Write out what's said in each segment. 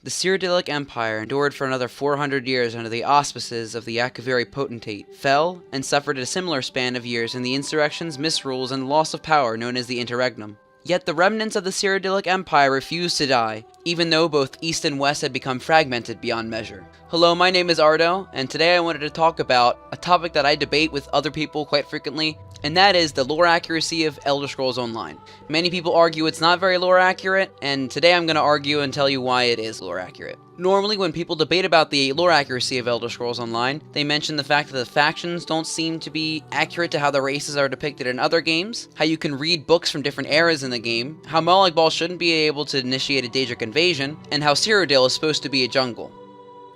The Cyrodiilic Empire endured for another 400 years under the auspices of the Akaviri Potentate, fell, and suffered a similar span of years in the insurrections, misrules, and loss of power known as the Interregnum. Yet the remnants of the Cyrodiilic Empire refused to die, even though both East and West had become fragmented beyond measure. Hello, my name is Ardo, and today I wanted to talk about a topic that I debate with other people quite frequently, and that is the lore accuracy of Elder Scrolls Online. Many people argue it's not very lore accurate, and today I'm going to argue and tell you why it is lore accurate. Normally, when people debate about the lore accuracy of Elder Scrolls Online, they mention the fact that the factions don't seem to be accurate to how the races are depicted in other games, how you can read books from different eras in the game, how Molag Bal shouldn't be able to initiate a Daedric Invasion, and how Cyrodiil is supposed to be a jungle.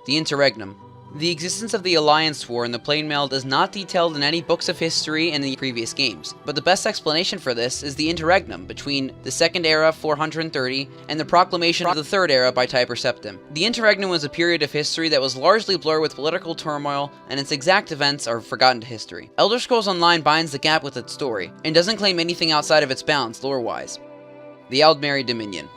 The Interregnum. The existence of the Alliance War in the Plainmeld is not detailed in any books of history in the previous games, but the best explanation for this is the Interregnum between the Second Era 430 and the proclamation of the Third Era by Tiber Septim. The Interregnum was a period of history that was largely blurred with political turmoil, and its exact events are forgotten to history. Elder Scrolls Online binds the gap with its story, and doesn't claim anything outside of its bounds lore-wise. The Aldmeri Dominion.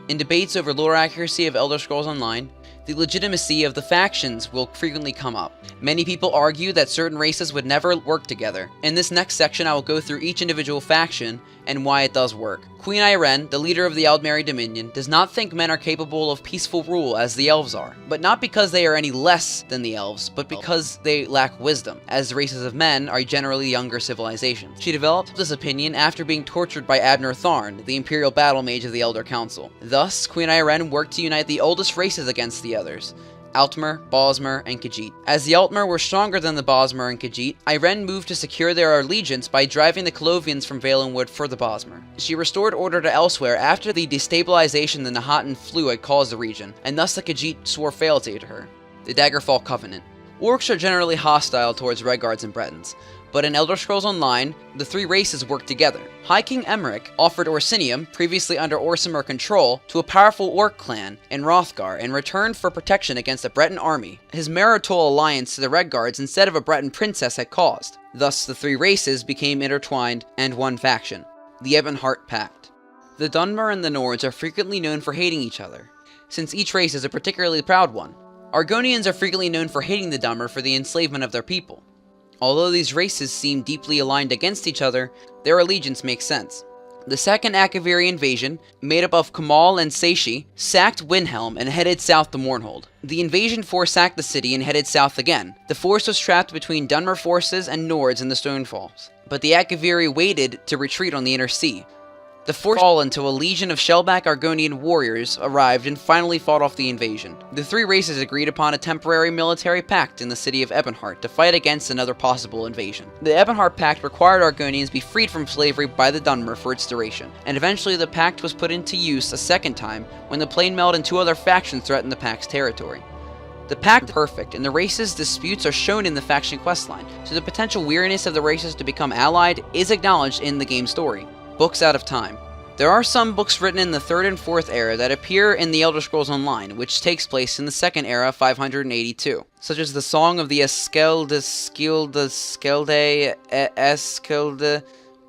In debates over lore accuracy of Elder Scrolls Online, the legitimacy of the factions will frequently come up. Many people argue that certain races would never work together. In this next section, I will go through each individual faction and why it does work. Queen Ayrenn, the leader of the Aldmeri Dominion, does not think men are capable of peaceful rule as the elves are, but not because they are any less than the elves, but because they lack wisdom, as the races of men are generally younger civilizations. She developed this opinion after being tortured by Abner Tharn, the Imperial Battle Mage of the Elder Council. Thus, Queen Ayrenn worked to unite the oldest races against the others, Altmer, Bosmer, and Khajiit. As the Altmer were stronger than the Bosmer and Khajiit, Ayrenn moved to secure their allegiance by driving the Colovians from Valenwood for the Bosmer. She restored order to elsewhere after the destabilization the Nahatan flu had caused the region, and thus the Khajiit swore fealty to her. The Daggerfall Covenant. Orcs are generally hostile towards Redguards and Bretons, but in Elder Scrolls Online, the three races work together. High King Emmerich offered Orsinium, previously under Orsimer control, to a powerful orc clan in Hrothgar in return for protection against a Breton army his marital alliance to the Redguards instead of a Breton princess had caused. Thus, the three races became intertwined and one faction, the Ebonheart Pact. The Dunmer and the Nords are frequently known for hating each other, since each race is a particularly proud one. Argonians are frequently known for hating the Dunmer for the enslavement of their people. Although these races seem deeply aligned against each other, their allegiance makes sense. The second Akaviri invasion, made up of Kamahl and Seishi, sacked Windhelm and headed south to Mournhold. The invasion force sacked the city and headed south again. The force was trapped between Dunmer forces and Nords in the Stonefalls, but the Akaviri waited to retreat on the Inner Sea. The force fell until a legion of shellback Argonian warriors arrived and finally fought off the invasion. The three races agreed upon a temporary military pact in the city of Ebonheart to fight against another possible invasion. The Ebonheart Pact required Argonians be freed from slavery by the Dunmer for its duration, and eventually the pact was put into use a second time when the Plainmeld and two other factions threatened the pact's territory. The pact is perfect, and the races' disputes are shown in the faction questline, so the potential weariness of the races to become allied is acknowledged in the game story. Books out of time. There are some books written in the 3rd and 4th era that appear in the Elder Scrolls Online, which takes place in the 2nd era 582, such as the Song of the Eskelde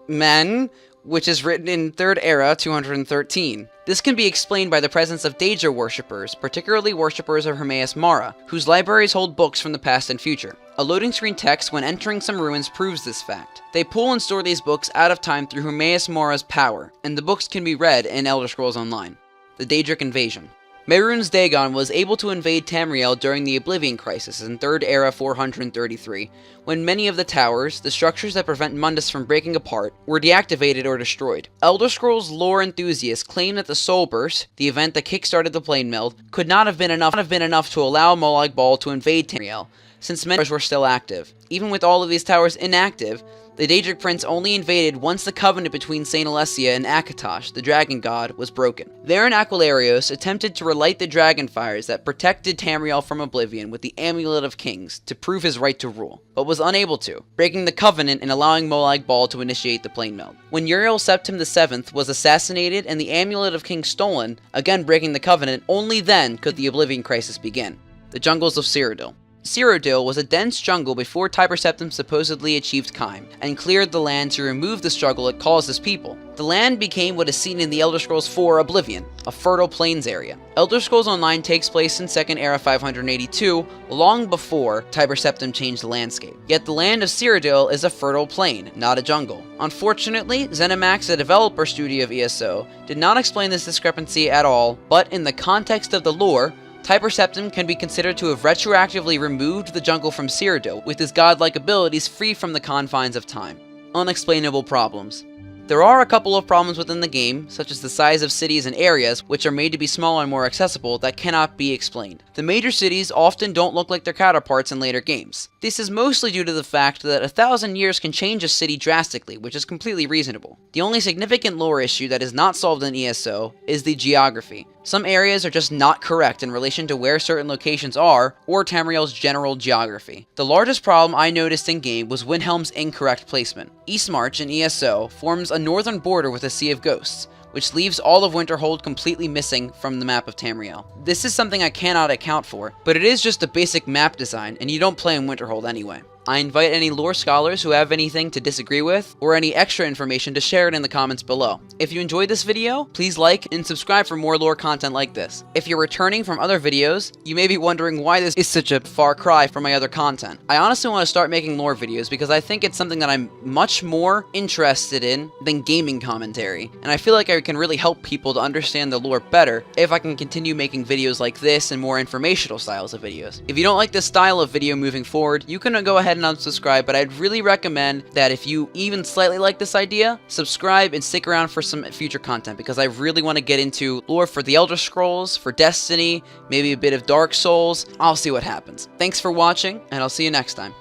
Men, which is written in 3rd era 213. This can be explained by the presence of Daedra worshippers, particularly worshippers of Hermaeus Mara, whose libraries hold books from the past and future. A loading screen text when entering some ruins proves this fact. They pull and store these books out of time through Hermaeus Mara's power, and the books can be read in Elder Scrolls Online. The Daedric Invasion. Mehrunes Dagon was able to invade Tamriel during the Oblivion Crisis in 3rd era 433, when many of the towers, the structures that prevent Mundus from breaking apart, were deactivated or destroyed. Elder Scrolls lore enthusiasts claim that the Soul Burst, the event that kickstarted the Plainmeld, could not have been enough to allow Molag Bal to invade Tamriel, since many towers were still active. Even with all of these towers inactive, the Daedric Prince only invaded once the covenant between Saint Alessia and Akatosh, the dragon god, was broken. There Aquilarios attempted to relight the dragon fires that protected Tamriel from oblivion with the Amulet of Kings to prove his right to rule, but was unable to, breaking the covenant and allowing Molag Bal to initiate the Plainmeld. When Uriel Septim VII was assassinated and the Amulet of Kings stolen, again breaking the covenant, only then could the Oblivion Crisis begin. The Jungles of Cyrodiil. Cyrodiil was a dense jungle before Tiber Septim supposedly achieved Kime, and cleared the land to remove the struggle it caused his people. The land became what is seen in the Elder Scrolls IV Oblivion, a fertile plains area. Elder Scrolls Online takes place in 2nd Era 582, long before Tiber Septim changed the landscape. Yet the land of Cyrodiil is a fertile plain, not a jungle. Unfortunately, ZeniMax, a developer studio of ESO, did not explain this discrepancy at all, but in the context of the lore, Tiber Septim can be considered to have retroactively removed the jungle from Cyrodiil, with his godlike abilities free from the confines of time. Unexplainable problems. There are a couple of problems within the game, such as the size of cities and areas, which are made to be smaller and more accessible, that cannot be explained. The major cities often don't look like their counterparts in later games. This is mostly due to the fact that 1,000 years can change a city drastically, which is completely reasonable. The only significant lore issue that is not solved in ESO is the geography. Some areas are just not correct in relation to where certain locations are, or Tamriel's general geography. The largest problem I noticed in-game was Windhelm's incorrect placement. Eastmarch in ESO forms a northern border with a Sea of Ghosts, which leaves all of Winterhold completely missing from the map of Tamriel. This is something I cannot account for, but it is just a basic map design, and you don't play in Winterhold anyway. I invite any lore scholars who have anything to disagree with, or any extra information to share it in the comments below. If you enjoyed this video, please like and subscribe for more lore content like this. If you're returning from other videos, you may be wondering why this is such a far cry from my other content. I honestly want to start making lore videos because I think it's something that I'm much more interested in than gaming commentary, and I feel like I can really help people to understand the lore better if I can continue making videos like this and more informational styles of videos. If you don't like this style of video moving forward, you can go ahead and unsubscribe, but I'd really recommend that if you even slightly like this idea, subscribe and stick around for some future content, because I really want to get into lore for the Elder Scrolls, for Destiny, maybe a bit of Dark Souls. I'll see what happens. Thanks for watching, and I'll see you next time.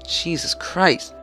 Jesus Christ.